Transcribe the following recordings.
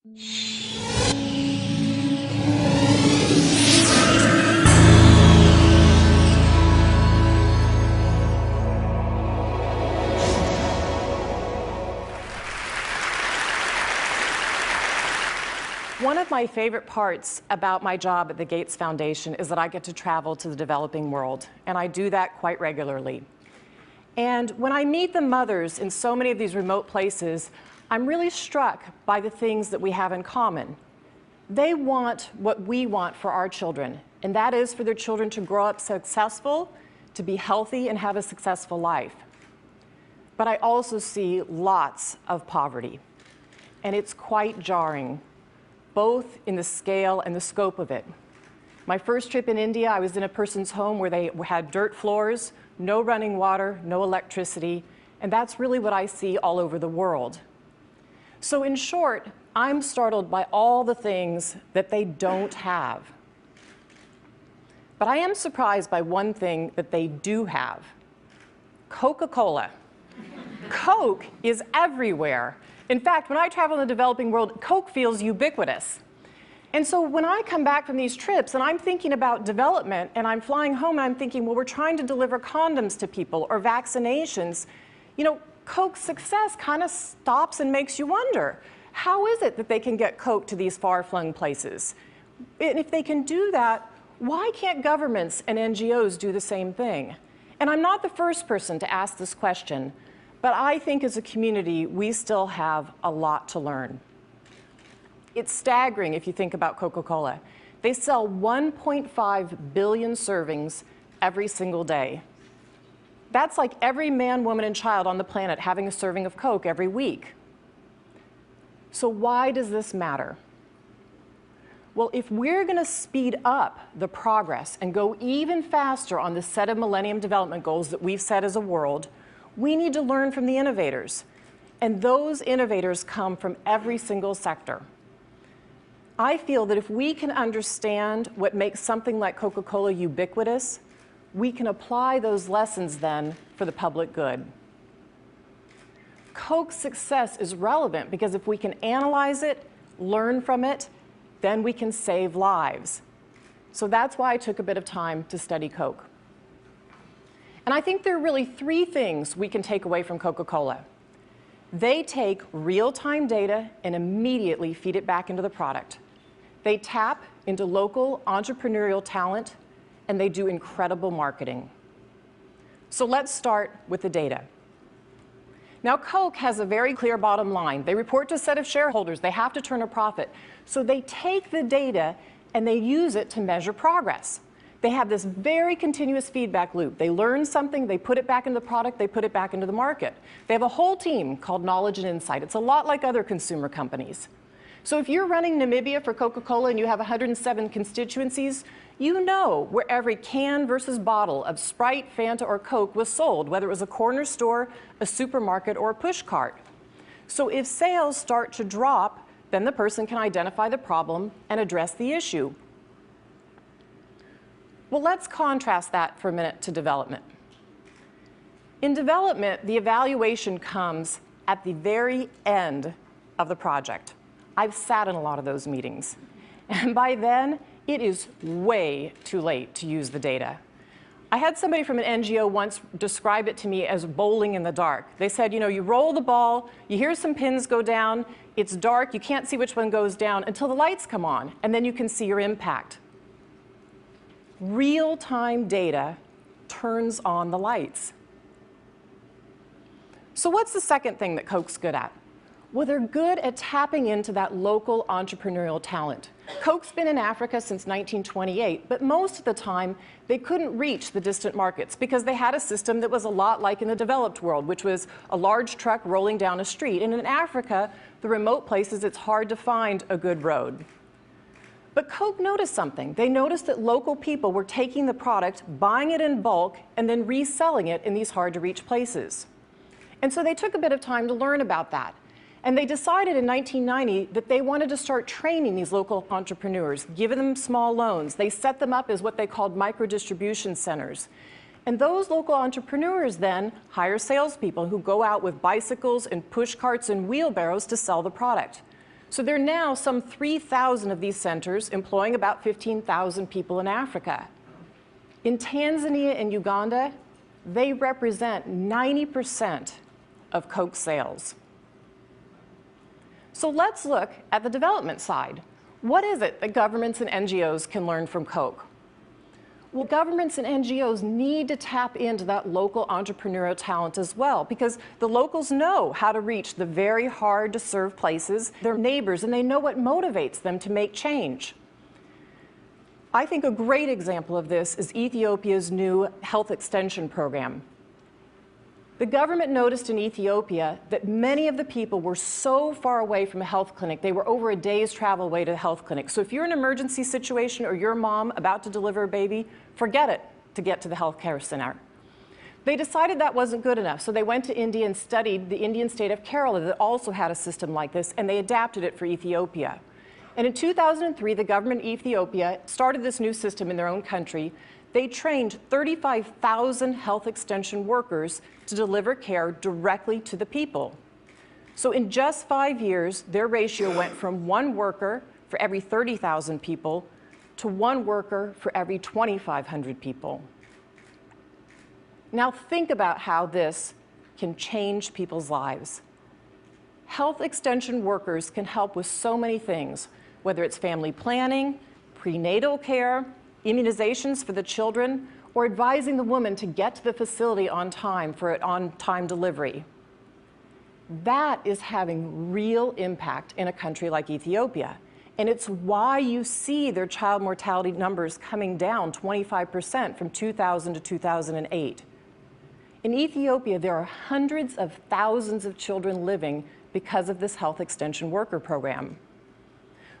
One of my favorite parts about my job at the Gates Foundation is that I get to travel to the developing world, and I do that quite regularly. And when I meet the mothers in so many of these remote places, I'm really struck by the things that we have in common. They want what we want for our children, and that is for their children to grow up successful, to be healthy, and have a successful life. But I also see lots of poverty, and it's quite jarring, both in the scale and the scope of it. My first trip in India, I was in a person's home where they had dirt floors, no running water, no electricity, and that's really what I see all over the world. So in short, I'm startled by all the things that they don't have. But I am surprised by one thing that they do have: Coca-Cola. Coke is everywhere. In fact, when I travel in the developing world, Coke feels ubiquitous. And so when I come back from these trips and I'm thinking about development and I'm flying home and I'm thinking, well, we're trying to deliver condoms to people or vaccinations, you know, Coke's success kind of stops and makes you wonder, how is it that they can get Coke to these far-flung places? And if they can do that, why can't governments and NGOs do the same thing? And I'm not the first person to ask this question, but I think as a community, we still have a lot to learn. It's staggering if you think about Coca-Cola. They sell 1.5 billion servings every single day. That's like every man, woman, and child on the planet having a serving of Coke every week. So why does this matter? Well, if we're going to speed up the progress and go even faster on the set of Millennium Development Goals that we've set as a world, we need to learn from the innovators. And those innovators come from every single sector. I feel that if we can understand what makes something like Coca-Cola ubiquitous, we can apply those lessons then for the public good. Coke's success is relevant because if we can analyze it, learn from it, then we can save lives. So that's why I took a bit of time to study Coke. And I think there are really three things we can take away from Coca-Cola. They take real-time data and immediately feed it back into the product. They tap into local entrepreneurial talent, and they do incredible marketing. So let's start with the data. Now, Coke has a very clear bottom line. They report to a set of shareholders. They have to turn a profit. So they take the data and they use it to measure progress. They have this very continuous feedback loop. They learn something, they put it back into the product, they put it back into the market. They have a whole team called Knowledge and Insight. It's a lot like other consumer companies. So if you're running Namibia for Coca-Cola and you have 107 constituencies, you know where every can versus bottle of Sprite, Fanta, or Coke was sold, whether it was a corner store, a supermarket, or a push cart. So if sales start to drop, then the person can identify the problem and address the issue. Well, let's contrast that for a minute to development. In development, the evaluation comes at the very end of the project. I've sat in a lot of those meetings. And by then, it is way too late to use the data. I had somebody from an NGO once describe it to me as bowling in the dark. They said, you know, you roll the ball, you hear some pins go down, it's dark, you can't see which one goes down until the lights come on, and then you can see your impact. Real-time data turns on the lights. So what's the second thing that Coke's good at? Well, they're good at tapping into that local entrepreneurial talent. Coke's been in Africa since 1928, but most of the time they couldn't reach the distant markets because they had a system that was a lot like in the developed world, which was a large truck rolling down a street. And in Africa, the remote places, it's hard to find a good road. But Coke noticed something. They noticed that local people were taking the product, buying it in bulk, and then reselling it in these hard-to-reach places. And so they took a bit of time to learn about that. And they decided in 1990 that they wanted to start training these local entrepreneurs, giving them small loans. They set them up as what they called micro-distribution centers. And those local entrepreneurs then hire salespeople who go out with bicycles and push carts and wheelbarrows to sell the product. So there are now some 3,000 of these centers employing about 15,000 people in Africa. In Tanzania and Uganda, they represent 90% of Coke sales. So let's look at the development side. What is it that governments and NGOs can learn from Coke? Well, governments and NGOs need to tap into that local entrepreneurial talent as well, because the locals know how to reach the very hard to serve places, their neighbors, and they know what motivates them to make change. I think a great example of this is Ethiopia's new health extension program. The government noticed in Ethiopia that many of the people were so far away from a health clinic, they were over a day's travel away to the health clinic. So if you're in an emergency situation or you're a mom about to deliver a baby, forget it to get to the healthcare center. They decided that wasn't good enough, so they went to India and studied the Indian state of Kerala that also had a system like this, and they adapted it for Ethiopia. And in 2003, the government of Ethiopia started this new system in their own country. They trained 35,000 health extension workers to deliver care directly to the people. So in just 5 years, their ratio went from 1 worker for every 30,000 people to 1 worker for every 2,500 people. Now think about how this can change people's lives. Health extension workers can help with so many things, whether it's family planning, prenatal care, immunizations for the children, or advising the woman to get to the facility on time for an on-time delivery. That is having real impact in a country like Ethiopia. And it's why you see their child mortality numbers coming down 25% from 2000 to 2008. In Ethiopia, there are hundreds of thousands of children living because of this health extension worker program.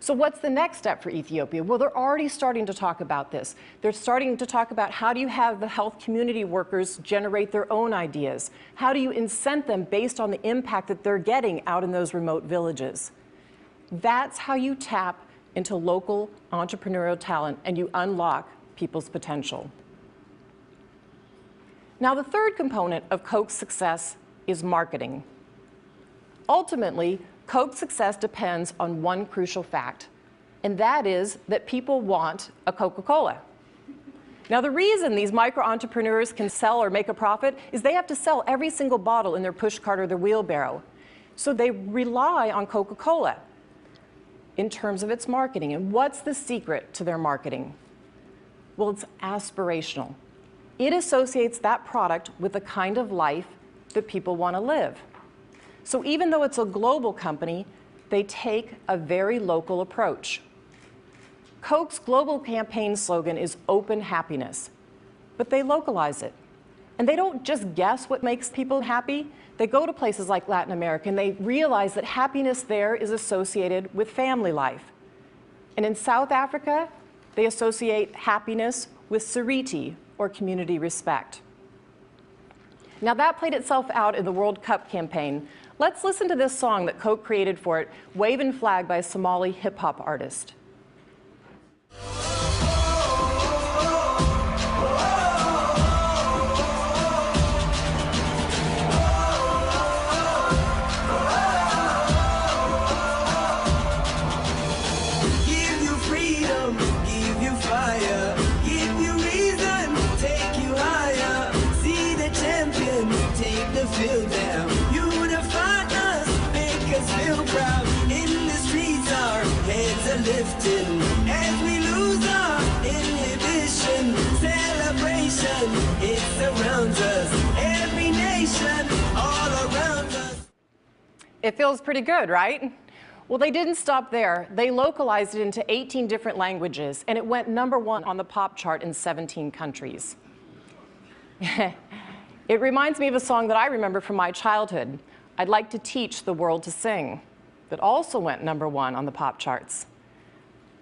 So what's the next step for Ethiopia? Well, they're already starting to talk about this. They're starting to talk about how do you have the health community workers generate their own ideas? How do you incent them based on the impact that they're getting out in those remote villages? That's how you tap into local entrepreneurial talent and you unlock people's potential. Now, the third component of Coke's success is marketing. Ultimately, Coke's success depends on one crucial fact, and that is that people want a Coca-Cola. Now, the reason these micro-entrepreneurs can sell or make a profit is they have to sell every single bottle in their pushcart or their wheelbarrow. So they rely on Coca-Cola in terms of its marketing. And what's the secret to their marketing? Well, it's aspirational. It associates that product with the kind of life that people want to live. So even though it's a global company, they take a very local approach. Coke's global campaign slogan is open happiness, but they localize it. And they don't just guess what makes people happy. They go to places like Latin America and they realize that happiness there is associated with family life. And in South Africa, they associate happiness with Sariti, or community respect. Now that played itself out in the World Cup campaign. Let's listen to this song that Coke created for it, Wavin' Flag by a Somali hip-hop artist. Give you freedom, give you fire, give you reason, take you higher. See the champion, take the field down. Feel proud in the streets, our heads are lifting as we lose our inhibition. Celebration, it surrounds us, every nation, all around us. It feels pretty good, right? Well, they didn't stop there. They localized it into 18 different languages, and it went #1 on the pop chart in 17 countries. It reminds me of a song that I remember from my childhood. I'd like to teach the world to sing, that also went #1 on the pop charts.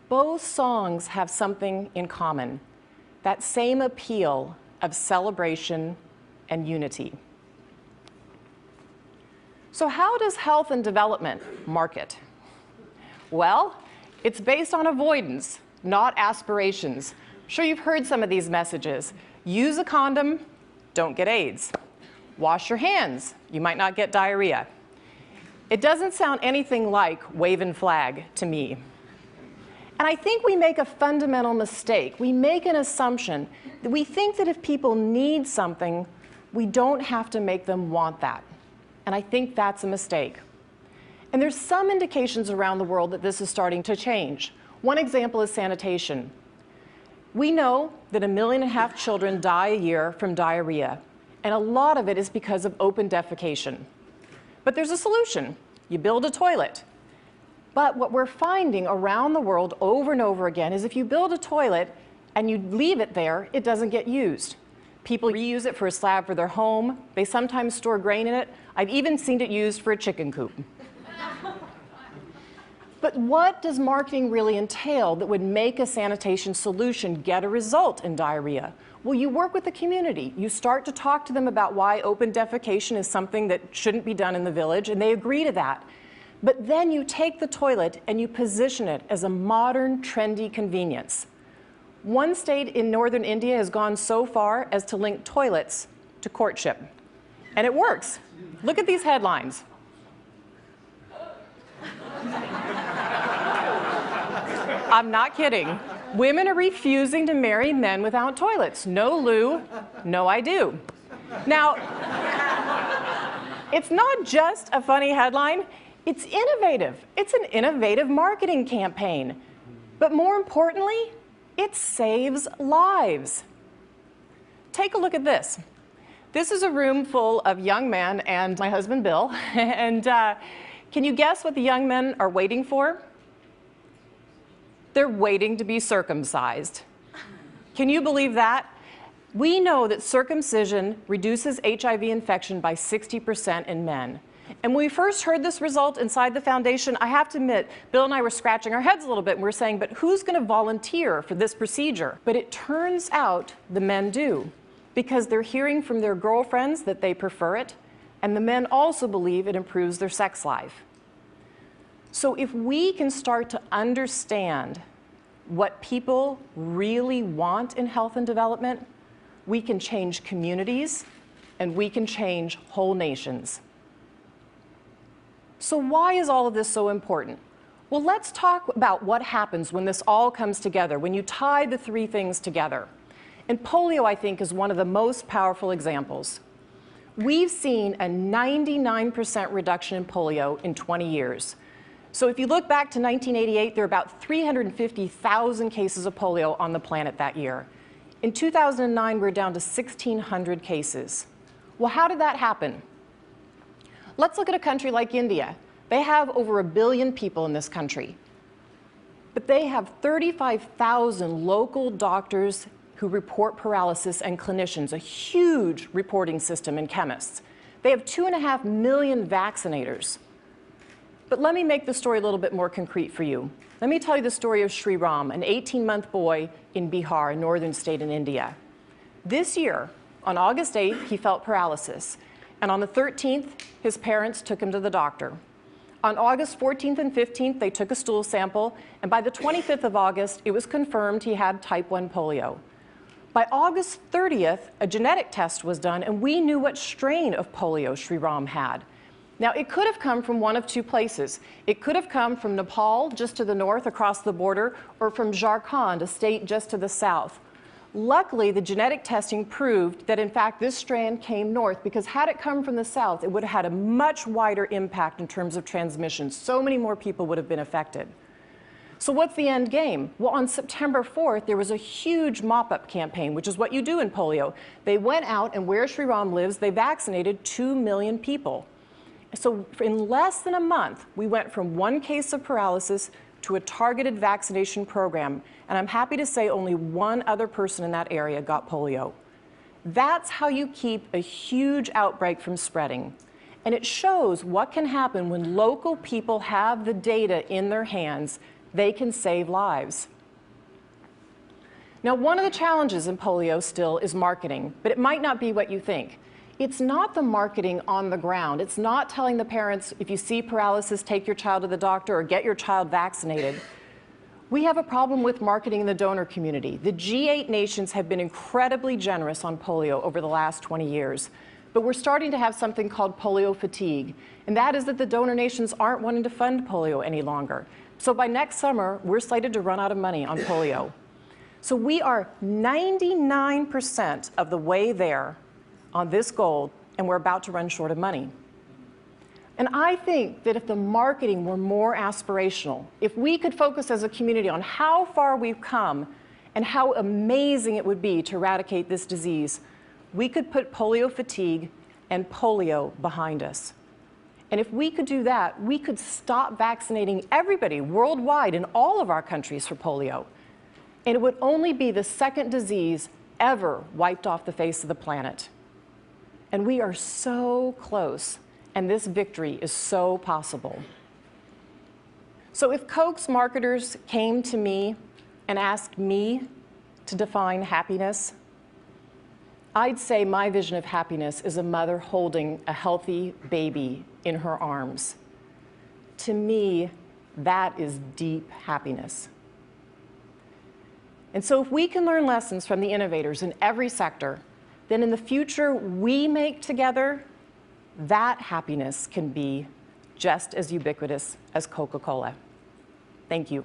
Both songs have something in common, that same appeal of celebration and unity. So how does health and development market? Well, it's based on avoidance, not aspirations. I'm sure you've heard some of these messages. Use a condom, don't get AIDS. Wash your hands, you might not get diarrhea. It doesn't sound anything like waving flag to me. And I think we make a fundamental mistake. We make an assumption that we think that if people need something, we don't have to make them want that. And I think that's a mistake. And there's some indications around the world that this is starting to change. One example is sanitation. We know that 1.5 million children die a year from diarrhea, and a lot of it is because of open defecation. But there's a solution. You build a toilet. But what we're finding around the world over and over again is if you build a toilet and you leave it there, it doesn't get used. People reuse it for a slab for their home. They sometimes store grain in it. I've even seen it used for a chicken coop. But what does marketing really entail that would make a sanitation solution get a result in diarrhea? Well, you work with the community. You start to talk to them about why open defecation is something that shouldn't be done in the village, and they agree to that. But then you take the toilet and you position it as a modern, trendy convenience. One state in northern India has gone so far as to link toilets to courtship. And it works. Look at these headlines. I'm not kidding. Women are refusing to marry men without toilets. No loo, no I do. Now, it's not just a funny headline. It's innovative. It's an innovative marketing campaign. But more importantly, it saves lives. Take a look at this. This is a room full of young men and my husband, Bill. And can you guess what the young men are waiting for? They're waiting to be circumcised. Can you believe that? We know that circumcision reduces HIV infection by 60% in men. And when we first heard this result inside the foundation, I have to admit, Bill and I were scratching our heads a little bit, and we were saying, but who's going to volunteer for this procedure? But it turns out the men do, because they're hearing from their girlfriends that they prefer it, and the men also believe it improves their sex life. So if we can start to understand what people really want in health and development, we can change communities, and we can change whole nations. So why is all of this so important? Well, let's talk about what happens when this all comes together, when you tie the three things together. And polio, I think, is one of the most powerful examples. We've seen a 99% reduction in polio in 20 years. So if you look back to 1988, there were about 350,000 cases of polio on the planet that year. In 2009, we're down to 1,600 cases. Well, how did that happen? Let's look at a country like India. They have over 1 billion people in this country. But they have 35,000 local doctors who report paralysis and clinicians, a huge reporting system, and chemists. They have 2.5 million vaccinators. But let me make the story a little bit more concrete for you. Let me tell you the story of Sri Ram, an 18-month boy in Bihar, a northern state in India. This year, on August 8th, he felt paralysis. And on the 13th, his parents took him to the doctor. On August 14th and 15th, they took a stool sample, and by the 25th of August, it was confirmed he had type 1 polio. By August 30th, a genetic test was done, and we knew what strain of polio Sri Ram had. Now, it could have come from one of two places. It could have come from Nepal, just to the north across the border, or from Jharkhand, a state just to the south. Luckily, the genetic testing proved that, in fact, this strand came north, because had it come from the south, it would have had a much wider impact in terms of transmission. So many more people would have been affected. So what's the end game? Well, on September 4th, there was a huge mop-up campaign, which is what you do in polio. They went out, and where Sri Ram lives, they vaccinated 2 million people. So in less than a month, we went from 1 case of paralysis to a targeted vaccination program. And I'm happy to say only 1 other person in that area got polio. That's how you keep a huge outbreak from spreading. And it shows what can happen when local people have the data in their hands. They can save lives. Now, one of the challenges in polio still is marketing, but it might not be what you think. It's not the marketing on the ground. It's not telling the parents, if you see paralysis, take your child to the doctor or get your child vaccinated. We have a problem with marketing in the donor community. The G8 nations have been incredibly generous on polio over the last 20 years. But we're starting to have something called polio fatigue, and that is that the donor nations aren't wanting to fund polio any longer. So by next summer, we're slated to run out of money on polio. So we are 99% of the way there on this goal, and we're about to run short of money. And I think that if the marketing were more aspirational, if we could focus as a community on how far we've come and how amazing it would be to eradicate this disease, we could put polio fatigue and polio behind us. And if we could do that, we could stop vaccinating everybody worldwide in all of our countries for polio. And it would only be the second disease ever wiped off the face of the planet. And we are so close, and this victory is so possible. So if Coke's marketers came to me and asked me to define happiness, I'd say my vision of happiness is a mother holding a healthy baby in her arms. To me, that is deep happiness. And so if we can learn lessons from the innovators in every sector, then in the future we make together, that happiness can be just as ubiquitous as Coca-Cola. Thank you.